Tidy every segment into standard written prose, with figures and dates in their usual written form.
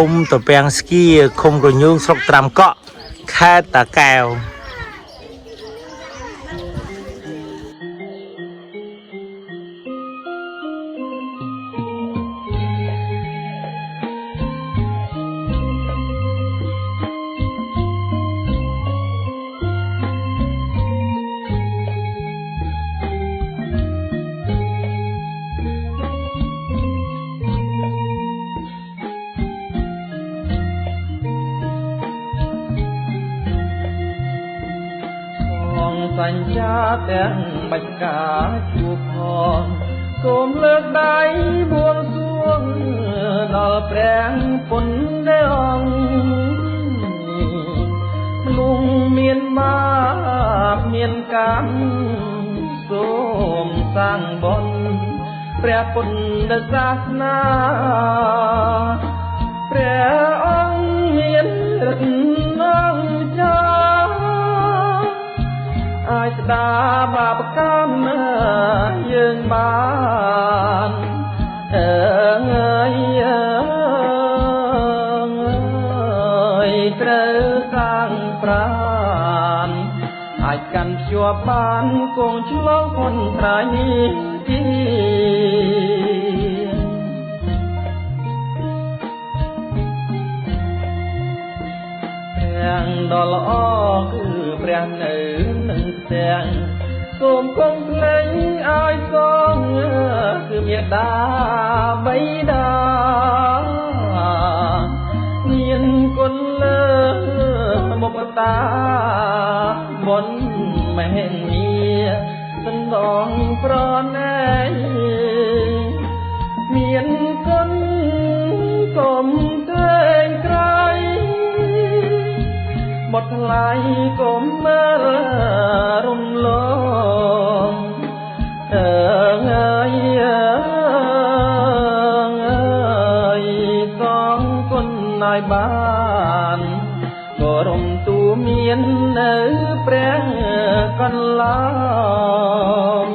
ភូមិតពាំងស្គីឃុំរញូងស្រុកត្រាំកក់ខេត្តតាកែវសញ្ចាទាំងបាច់ការជួបផងសូមលើកដៃបួងសួងដល់ព្រះពុទ្ធព្រះអង្គមនុស្សមានបាបមានកម្មសូមសាងបុណ្យព្រះពុទ្ធសាសនាព្រះអង្គមានឫទ្ធិអង្គចាអាចស្ដារបាបកម្មយើងបានអើយត្រូវសាងប្រានអាចកាន់ភ្ជាប់បានគង់ឆ្លងพ้นត្រៃទីព្រះដ៏ល្អគឺព្រះនៅនឹងផ្ទាំងសូមគង់ភ្លេងឲ្យសងគឺមេត្តាបិតាមានគុណលើមុខតាបុណ្យមហិមាសណ្ដងប្រណែងមានគុណគុំតែងក្រៃបត់ថ្លៃកុំមើលរំលងអើយសងគុណឲ្យបានក៏រំទូមាននៅព្រះកន្លង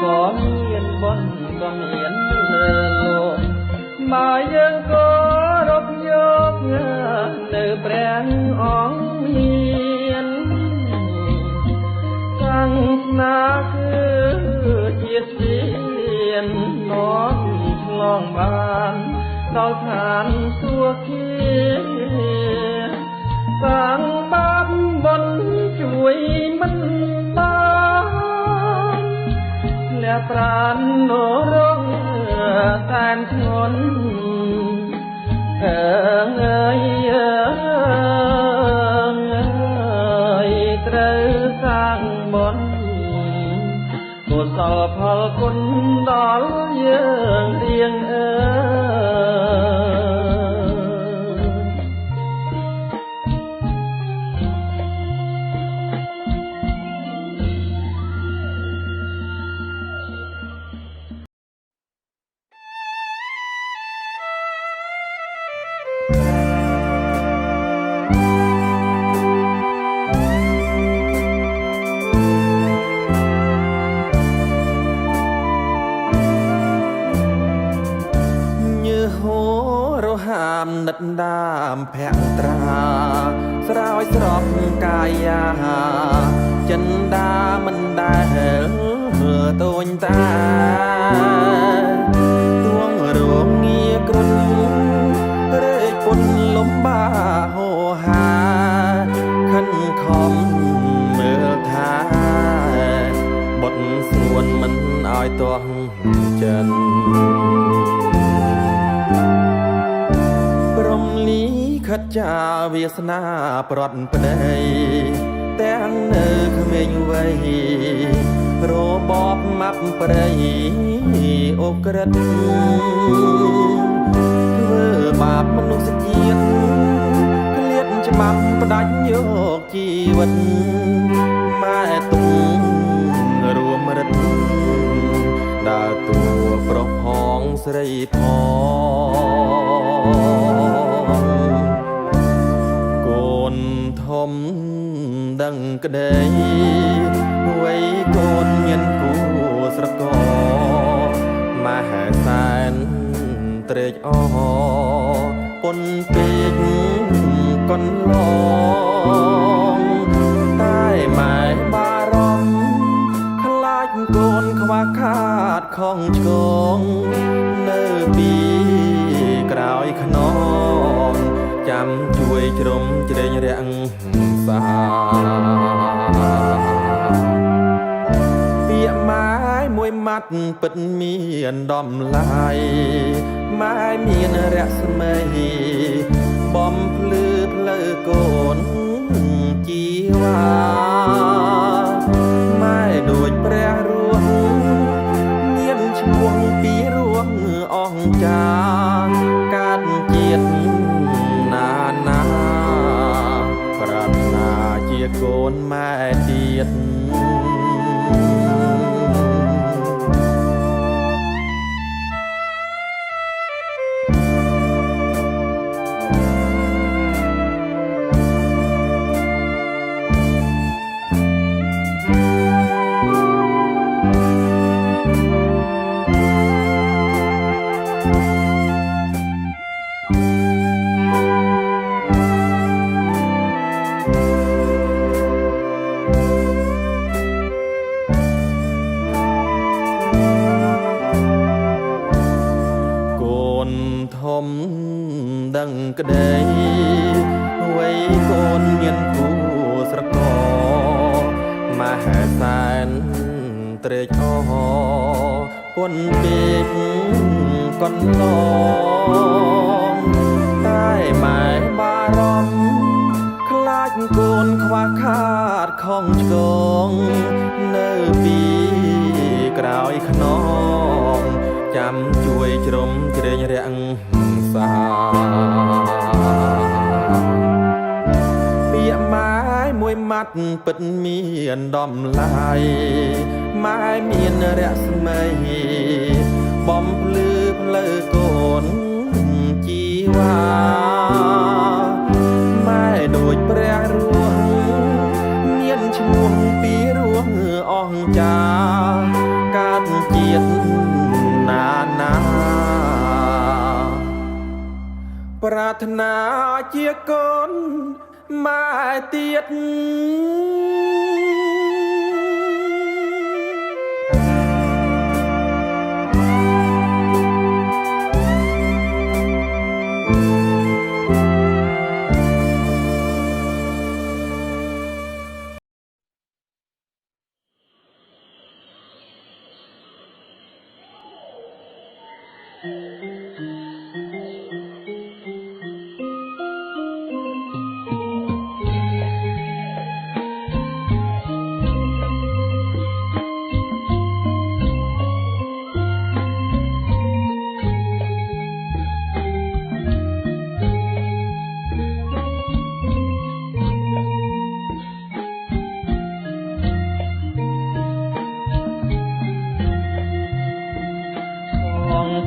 ក៏មានបុណ្យក៏មានលើលោកបើយើងក៏រកយកនៅព្រះអង្គមានសាសនាគឺជាស្ពាននាំឆ្លងបានដល់ឋានសួគ៌សាងបាបបុណ្យជួយមិនបានលះប្រាននរងតែនធ្ងន់អើយត្រូវសាងបុណ្យកុសលផលគុណដល់យើងរៀងនិតដាមភក្ត្រាស្រោចស្រពកាយាចិនដាមិនដែលតូនតាទួ ចាវាសនាប្រត់ប្តីទាំងនៅក្មេងវ័យរបបម៉ាប់ប្តីអូក្រិតធ្វើបាបមនុស្សជាតិក្លៀតច្បាប់ផ្ដាច់យកជីវិតម៉ែទុំរួមរិទ្ធដើរតួប្រុសផងស្រីផងកូនធំដឹងក្តីវ័យកូនមានគូស្រករមហាសែនត្រេកអរពុនពេកកន្លងតែម៉ែបារម្ភខ្លាចកូនខ្វះខាតខំឆ្កងនៅពីក្រោយខ្នងចាំជួយជ្រំជ្រែងរាំងសាពាក្យម៉ែមួយម៉ាត់ពិតមានដំឡៃម៉ែមានរស្មីបំភ្លឺផ្លូវកូនជីវ៉ាម៉ែដូចព្រះរស់មានឈ្មោះពីរស់អង្ចាកាត់ជាតិណានាប្រាថ្នាជាកូនម៉ែទៀតធំដឹងក្តីវ័យកូនមានគូស្រករមហាសែនត្រេកអរពុនពេកកន្លងតែម៉ែបារម្ភខ្លាចកូនខ្វះខាតខំឆ្កងនៅពីក្រោយខ្នងចាំជួយជ្រំជ្រែងរាំងសាពាក្យម៉ែមួយម៉ាត់ពិតមានដំឡៃម៉ែមានរស្មីបំភ្លឺផ្លូវកូនជីវ៉ាម៉ែដូចព្រះរស់មានឈ្មោះពីរស់អង្ចាកាត់ជាតិណានាប្រាថ្នាជាកូនម៉ែទៀត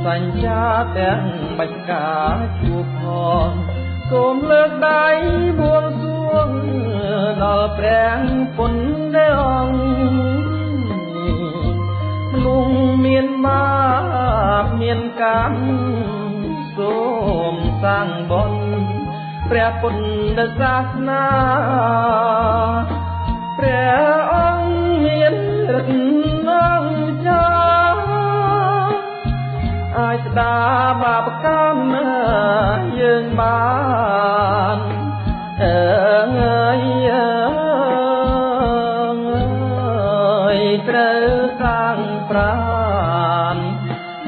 សញ្ចាទាំងបាច់ការជួបផងសូមលើកដៃបួងសួងដល់ព្រះពុននៃអង្គមនុស្សមានបាបមានកម្មសូមសាងបុណ្យព្រះពុទ្ធសាសនាព្រះអង្គមានឫទ្ធិអង្គចាអាចស្ដារបាបកម្មយើងបានអើយត្រូវសាងប្រាន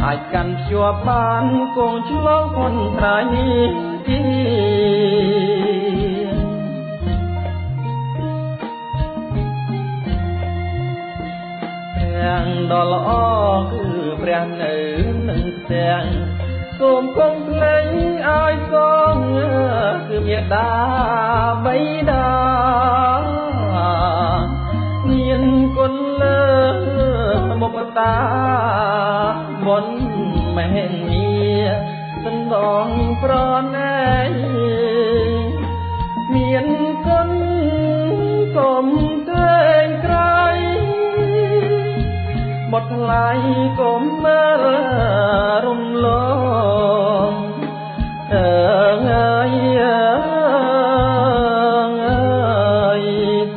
អាចកាន់ភ្ជាប់បានកងឆ្លងคนត្រៃទី ដ៏ល្អគឺព្រះនៅនឹងផ្ទាំងសូមគុំភ្លេងឲ្យសងគឺមេត្តាបិតាមានគុណលើមុខតាមុនមហិមាសន្តងប្រណែមានគុណគុំតែងក្រៃបត់ថ្លៃគុំមើលរំលងអើយ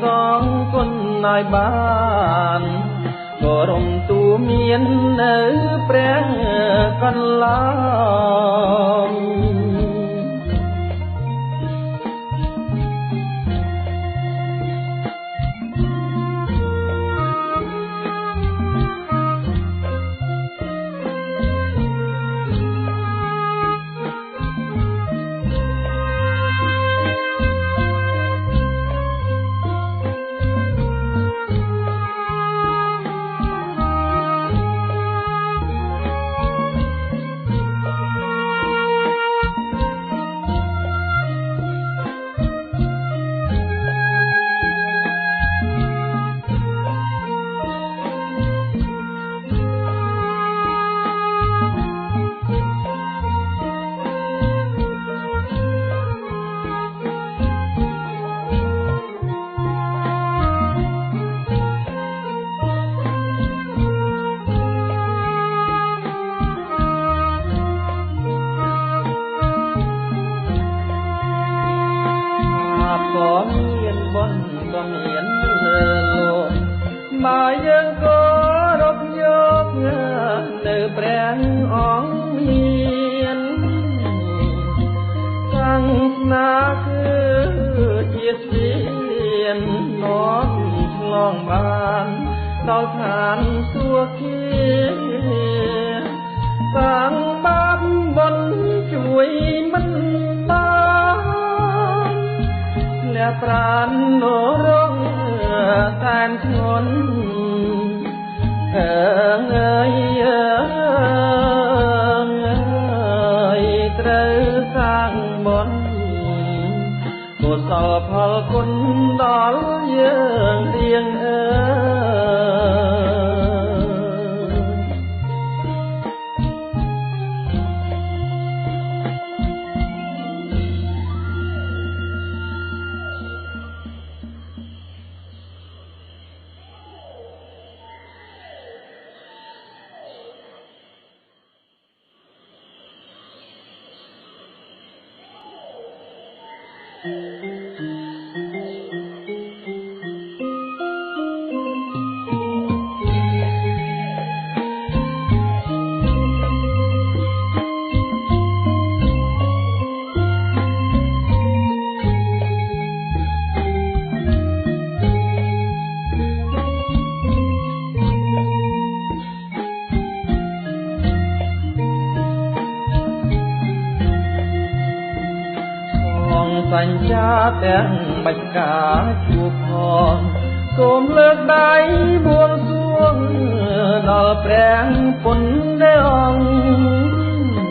សងគុណឲ្យបានក៏រំទូមាននៅព្រះកន្លងក៏មានបុណ្យក៏មានលើលោកមកយើងក៏រកយកនៅព្រះអង្គមានសាសនាគឺជាស្ពាននាំឆ្លងបានដល់ឋានសួគ៌សាងបាបបុណ្យជួយមិនបានលះប្រាននរងតែនធ្ងន់អើយត្រូវសាងបុណ្យកុសលផលគុណដល់យើងរៀងសញ្ចាទាំងបាច់ការជួបផងសូមលើកដៃបួងសួងដល់ព្រះពុទ្ធអង្គ